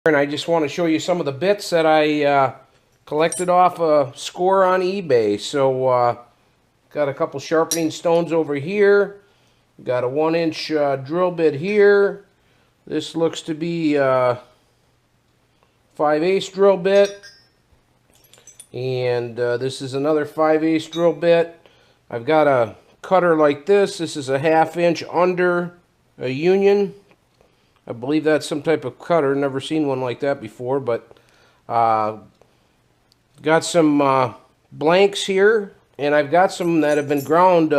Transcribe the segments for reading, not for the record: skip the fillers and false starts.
And I just want to show you some of the bits that I collected off a score on eBay. So got a couple sharpening stones over here, got a 1-inch drill bit here. This looks to be 5/8 drill bit, and this is another 5/8 drill bit. I've got a cutter like this. This is a 1/2 inch under a union. I believe that's some type of cutter. Never seen one like that before, but got some blanks here, and I've got some that have been ground,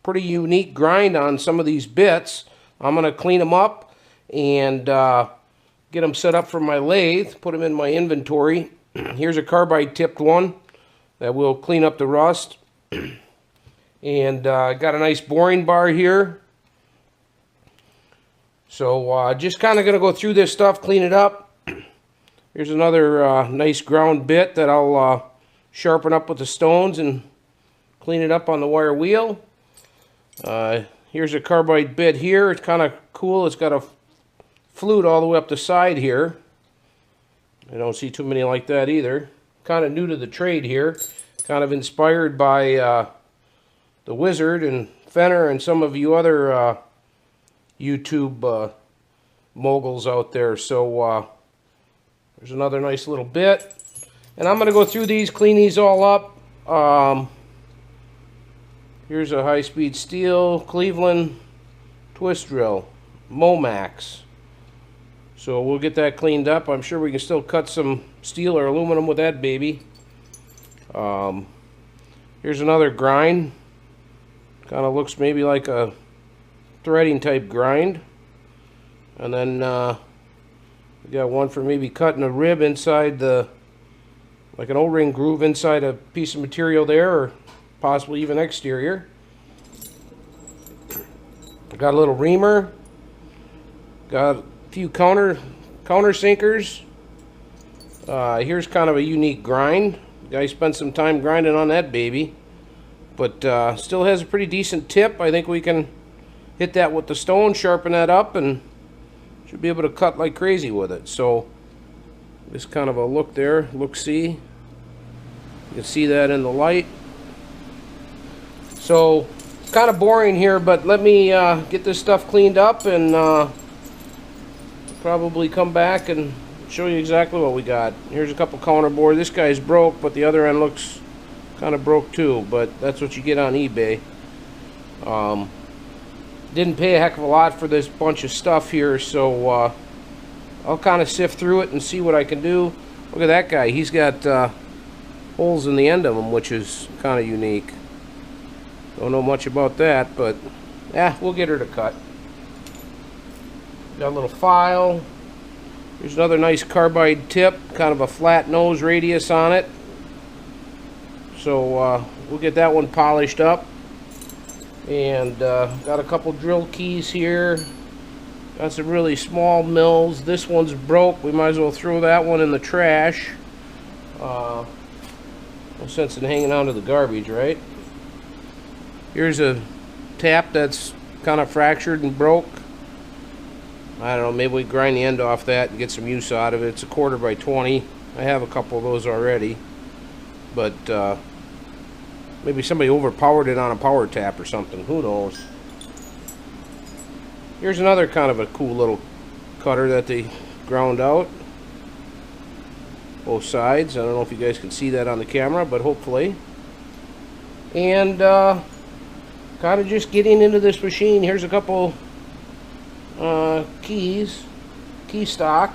pretty unique grind on some of these bits. I'm going to clean them up and get them set up for my lathe, put them in my inventory. Here's a carbide tipped one that will clean up the rust. And got a nice boring bar here. So just kind of going to go through this stuff, clean it up. Here's another nice ground bit that I'll sharpen up with the stones and clean it up on the wire wheel. Here's a carbide bit here. It's kind of cool. It's got a flute all the way up the side here. I don't see too many like that either. Kind of new to the trade here. Kind of inspired by the Wizard and Fenner and some of you other YouTube moguls out there. So there's another nice little bit. And I'm going to go through these, clean these all up. Here's a high-speed steel Cleveland twist drill, Momax. So we'll get that cleaned up. I'm sure we can still cut some steel or aluminum with that baby. Here's another grind. Kind of looks maybe like a threading type grind. And then we got one for maybe cutting a rib inside the, like an O-ring groove inside a piece of material there, or possibly even exterior. Got a little reamer. Got a few counter sinkers. Here's kind of a unique grind. The guy spent some time grinding on that baby, but still has a pretty decent tip. I think we can hit that with the stone, sharpen that up, and should be able to cut like crazy with it. So this kind of a look there, look-see. You can see that in the light. So kind of boring here, but let me get this stuff cleaned up and probably come back and show you exactly what we got. Here's a couple counter board. This guy's broke, but the other end looks kind of broke too, but that's what you get on eBay. Didn't pay a heck of a lot for this bunch of stuff here, so I'll kind of sift through it and see what I can do. Look at that guy. He's got holes in the end of them, which is kind of unique. Don't know much about that, but yeah, we'll get her to cut. Got a little file. Here's another nice carbide tip, kind of a flat nose radius on it. So we'll get that one polished up. And got a couple drill keys here. Got some really small mills. This one's broke. We might as well throw that one in the trash. No sense in hanging on to the garbage, right? Here's a tap that's kind of fractured and broke. I don't know, maybe we grind the end off that and get some use out of it. It's a 1/4 by 20. I have a couple of those already. But maybe somebody overpowered it on a power tap or something. Who knows? Here's another kind of a cool little cutter that they ground out. Both sides. I don't know if you guys can see that on the camera, but hopefully. And kind of just getting into this machine. Here's a couple keys. Key stock.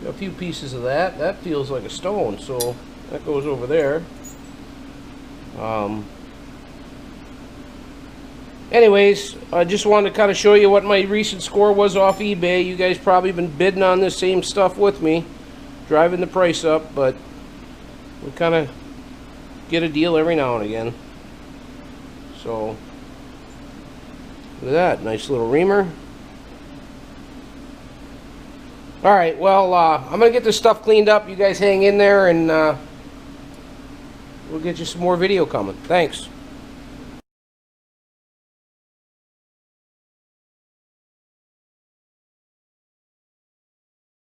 Got a few pieces of that. That feels like a stone, so that goes over there. Anyways, I just wanted to kind of show you what my recent score was off eBay. You guys probably been bidding on this same stuff with me, driving the price up, but we kind of get a deal every now and again. So look at that, nice little reamer. Alright, well, I'm going to get this stuff cleaned up. You guys hang in there, and we'll get you some more video coming. Thanks.